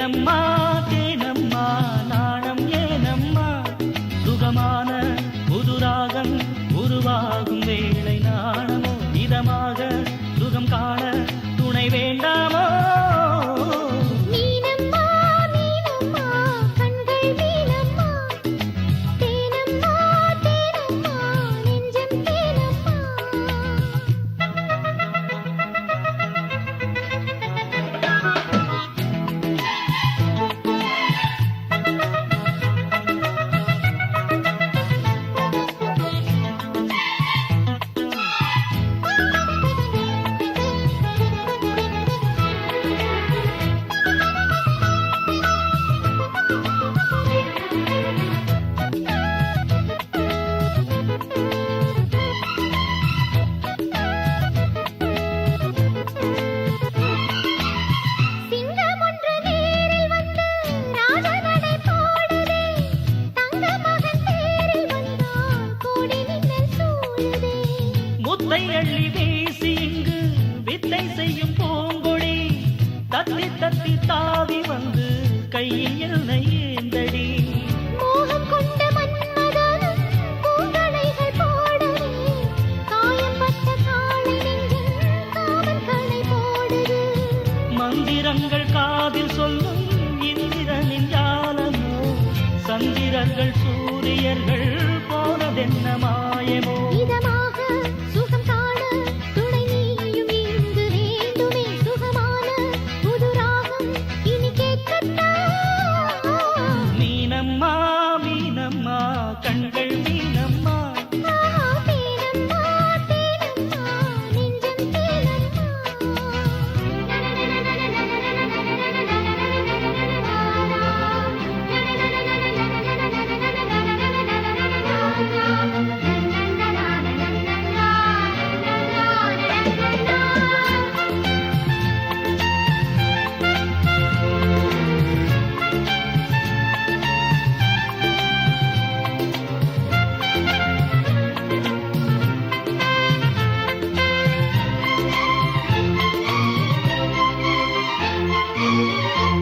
தேனம்மா தேனம்மா நாணம் ஏனம்மா சுகமான புதுராகம் உருவாகும் வேளை நாணமோ இதமாக சுகம் காண துணை வேண்டாமோ அள்ளி வீசி இங்கு வித்தை செய்யும் பூங்கொடி தத்தி தத்தி தாவி வந்து கையில் என்னை ஏந்தடி மோகம் கொண்ட மன்மதனும் பூங்களைகள் போடவே காயப்பட்ட காளை நெஞ்சில் காவல் களை போடுது மந்திரங்கள் காதில் சொல்லும் இந்திரனின் ஜாலமோ சந்திரர்கள் சூரியர்கள் போனதென்ன மாயமோ கண்கள் மீனம்மா தேனம்மா தேனம்மா நெஞ்சம்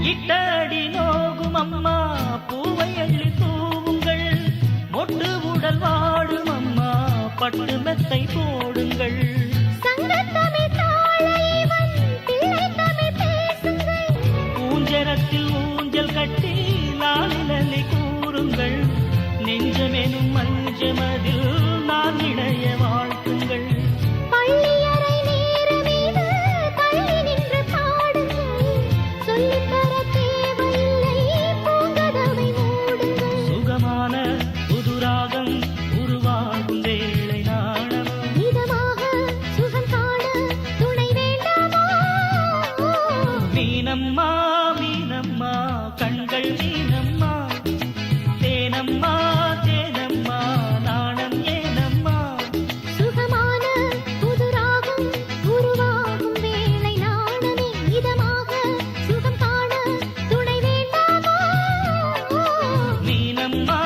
இட்டடி நோகும் அம்மா பூவை அள்ளி தூவுங்கள் மொட்டு உடல் வாடும் அம்மா பட்டு மெத்தை போடுங்கள் ஊஞ்சரத்தில் ஊஞ்சல் கட்டி லாலிலி கூறுங்கள் நெஞ்சமெனும் மஞ்சமதில் நான் இணைய வாழ்த்துங்கள் உருவாகும் வேளை நாணம் இதமாக சுகம் காண துணை வேண்டாமோ மீனம்மா மீனம்மா கண்கள் மீனம்மா தேனம்மா தேனம்மா நாணம் ஏனம்மா சுகமான புதுராகம் உருவாகும் வேளை நாணமே இதமாக சுகம் காண துணை வேண்டாமோ மீனம்மா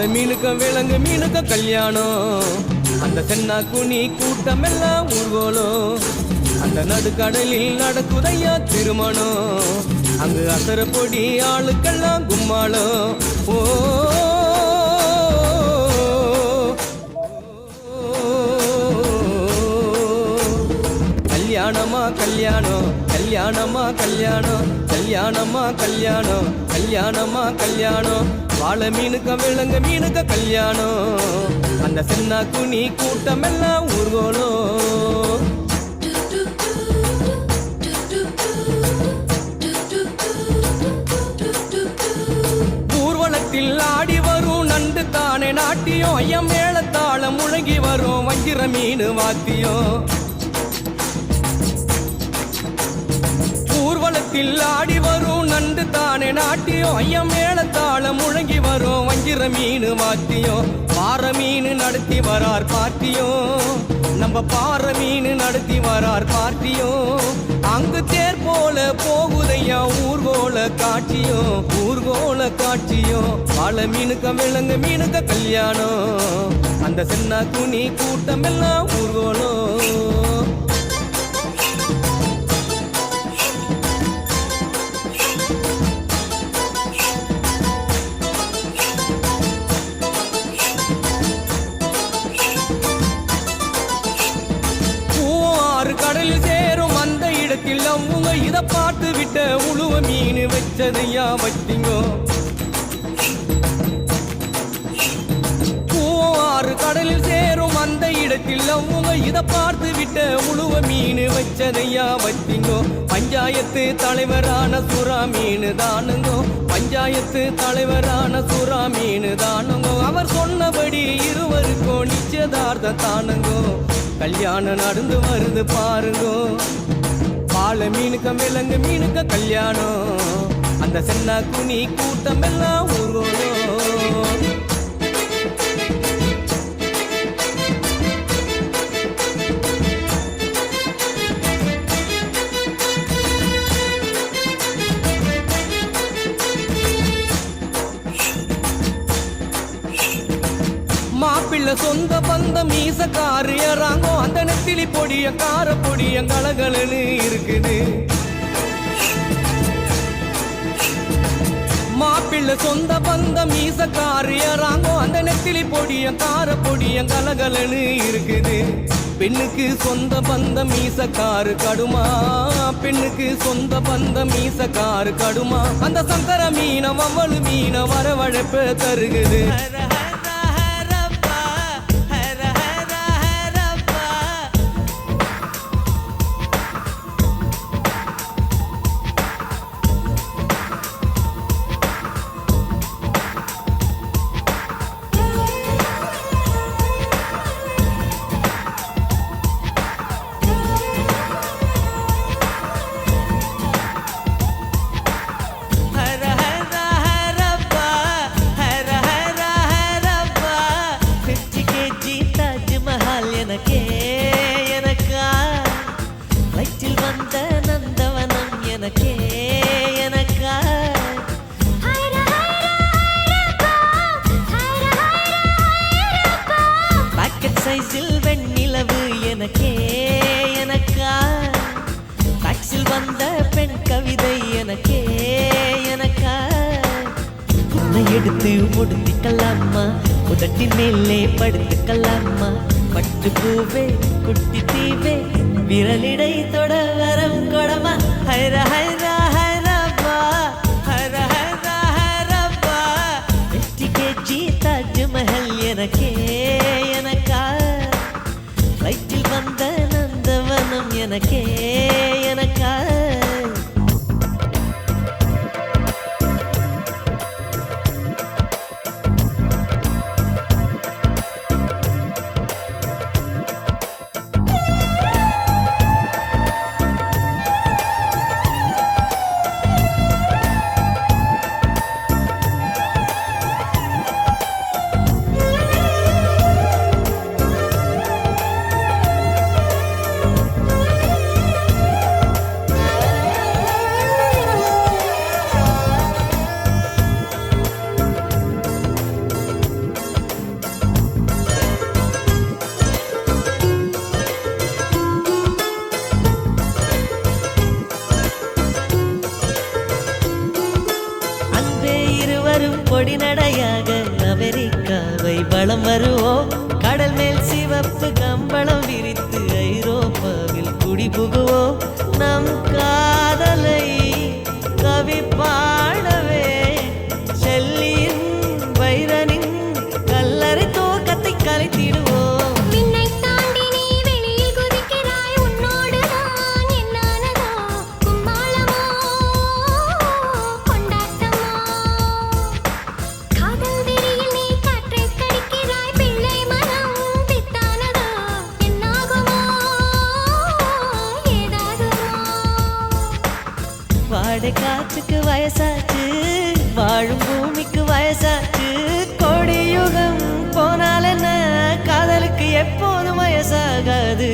மீனுக்க விலங்கு மீனுக்க கல்யாணம் அந்த தென்னா குனி கூட்டம் எல்லாம் ஊர்வலம் அந்த நடுக்கடலில் நடக்குதையா திருமணம் அங்கு அசர பொடி ஆளுக்கெல்லாம் கும்மாளம் ஓ கல்யாணமா கல்யாணம் கல்யாணமா கல்யாணம் கல்யாணமா கல்யாணம் கல்யாணமா கல்யாணம் வாழை மீனுக்க விலங்கு மீனுக்க கல்யாணம் அந்த சின்ன குனி கூட்டம் எல்லாம் ஊர்வலம் ஊர்வலத்தில் ஆடி வரும் நண்டு தானே நாட்டியம் ஐயம் மேளத்தாளம் முழங்கி வரும் வஞ்சிர மீன் வாத்தியம் ஊர்வலத்தில் ஆடி வரும் நண்டு தானே நாட்டியம் ஐயம் மேளத்தாளம் முழங்கி வரும் வஞ்சிர மீன் வாத்தியம் பாறை மீன் நடத்தி வரார் பார்ட்டியும் நம்ம பாறை மீன் நடத்தி வரார் பார்ட்டியும் அங்கு தேர் போல போகுதையா ஊர்கோல காட்சியோ ஊர்கோல காட்சியோ வாழை மீனுக்க விலங்கு மீனுக்க கல்யாணம் அந்த சென்னா குனி கூட்டம் எல்லாம் ஊர்கோலம் கடலில் சேரும் அந்த இடத்தில் அவங்க இத பார்த்து விட்ட உழுவ மீன் வச்சதையா வச்சிங்கோ பூவாறு கடலில் சேரும் அந்த இடத்தில் அவங்க இத பார்த்து விட்ட உழுவ மீன் வச்சதையா வச்சிங்கோ பஞ்சாயத்து தலைவரான சுறா மீன் தானுங்கோ பஞ்சாயத்து தலைவரான சுறா மீன் தானுங்கோ அவர் சொன்னபடி இருவருக்கும் நிச்சயதார்த்தம் தானுங்கோ கல்யாணம் நடந்து வருது பாருங்கோ வாழை மீனுக்க விலங்கு மீனுக்க கல்யாணம் அந்த சென்னா குனி கூட்டம் எல்லாம் ஊர்வலம் மாப்பிள்ள சொந்த பந்த மீசக்காரு ஏறாங்கோ அந்த நெத்திலி பொடிய கார பொடிய கலகலன்னு இருக்குது மாப்பிள்ள சொந்த பந்த மீசக்காரு ஏறாங்கோ அந்த நெத்திலி பொடிய கார பொடிய கலகலன்னு இருக்குது பெண்ணுக்கு சொந்த பந்த மீசக்காரு கடுமா பெண்ணுக்கு சொந்த பந்த மீசக்காரு கடுமா அந்த சங்கர மீன வவ்வளு மீன வரவழைப்ப தருகுது வெண்ணிலவு எனக்கே எனக்கா டாக்ஸில் வந்த பெண் கவிதை எனக்கே எனக்கா உன்னை எடுத்து முடித்துக்கலாமா உதட்டின் மேலே படுத்துக்கலாமா பட்டு பூவே குட்டி தீவே விரலிடை தொட வரம் கொடமா ஹைர ஹைர ஹைரப்பா ஹைர ஹைர ஹைரப்பா 50 kg தாஜ்மஹல் எனக்கே எனக்கா வயிற்றில் வந்த நந்தவனம் எனக்கே எனக்கா பொடி நடையாக அமெரிக்காவை வலம் வருவோம் கடல் மேல் சிவப்பு கம்பளம் விரித்து ஐரோப்பாவில் குடிபுகுவோம் நம் காதலை கவி பாடவே செல்லியின் வைரனின் கல்லறை தோக்கத்தை கலைத்திடுவோம் காற்றுக்கு வயசாச்சு வாழும் பூமிக்கு வயசாச்சு கோடி யுகம் போனால் என்ன காதலுக்கு எப்போதும் வயசாகாது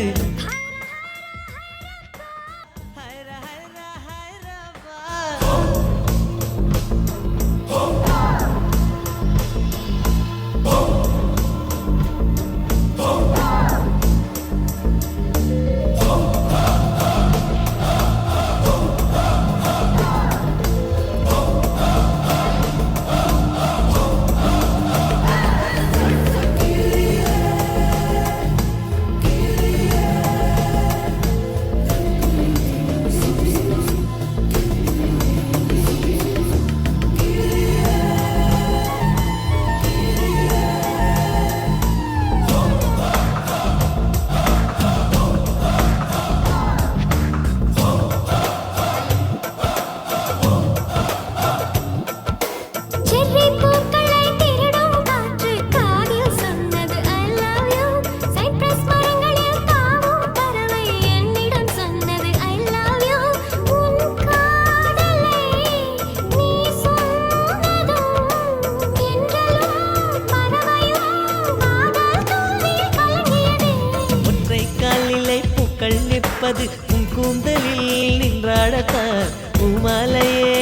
வந்தது உன் கூந்தலில் நின்றாடத்தான் பூமாலையே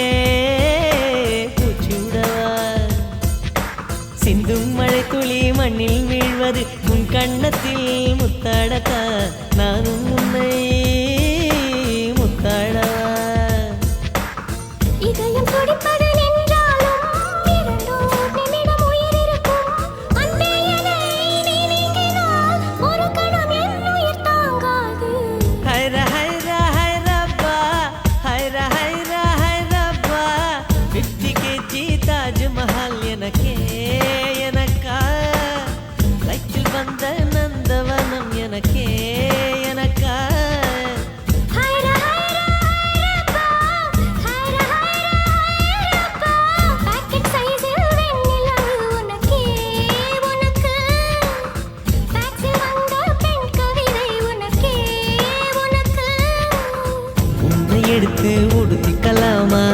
பூச்சிவிடவா சிந்தும் மழை துளி மண்ணில் வீழ்வது உன் கண்ணத்தில் முத்தாடத்தான் நானும் உன்னை முத்தாடவா இதயம் துடிப்பது நின்றாலும் இரண்டோர் நிமிடம் உயிர் இருக்கும். அன்பே என்னை நீ நீங்கினால் ஒரு கணம் என் உயிர் தாங்காது. ஹைரா ஹைரா ஹைரப்பா ஹைரா ஹைரா ஹைரப்பா 50 kg தாஜ்மஹால் எனக்கே எனக்கா லைட்டில் வந்த நந்தவனம் எனக்கே எனக்கா ஹைரா ஹைரா ஹைரப்பா, ஹைரா ஹைரா ஹைரப்பா. பாக்கெட் சைஸில் வெண்ணிலவு உனக்கே உனக்கு. ஃபேக்ஸில் வந்த பெண் கவிதை உனக்கே உனக்கு. உன்னை எடுத்து உடுத்திக்கலாமா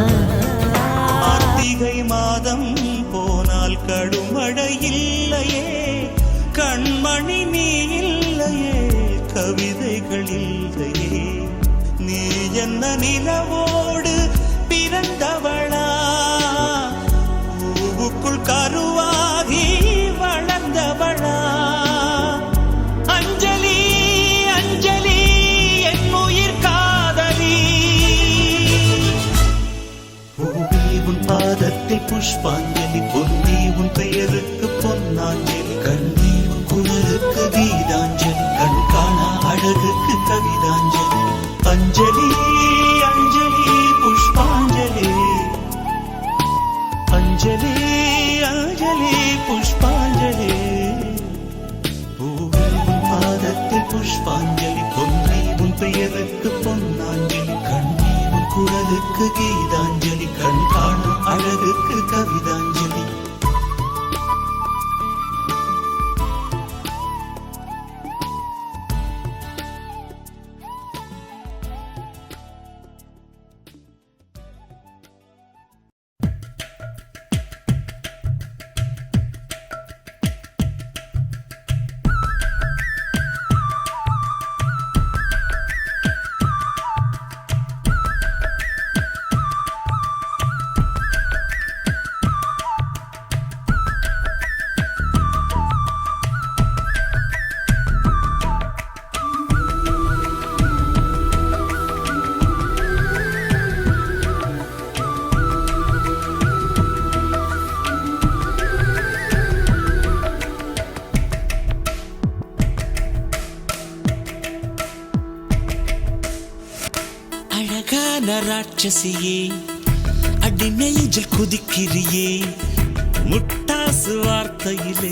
கார்த்திகை மாதம் போனால் கடுமழை இல்லையே கண்மணி நீ இல்லையே கவிதைகள் இல்லையே நீ என்ன நிலவோடு பிறந்தவளா பூவுக்குள் கருவாகி வளர்ந்தவளா அஞ்சலி அஞ்சலி என் உயிர் காதலி பூவி உன் பாதத்தில் புஷ்பாஞ்சலி பொன்னி உன் பெயருக்கு பொன்னாஞ்சலி கண்ணி உன் குரலுக்கு கீதாஞ்சலி கண் காணா அழகுக்கு கவிதாஞ்சலி அஞ்சலி அஞ்சலி புஷ்பாஞ்சலி அஞ்சலி அஞ்சலி புஷ்பாஞ்சலி பூவி உன் பாதத்தில் புஷ்பாஞ்சலி பொன்னி உன் பெயருக்கு பொன்னாஞ்சலி கண்ணி உன் குரலுக்கு கீதாஞ்சலி கண் காணும் அழகுக்கு கவிதாஞ்சலி அழகான ராட்சசியே அடி நெஞ்சில் குதிக்கிறியே முட்டாசு வார்த்தையிலே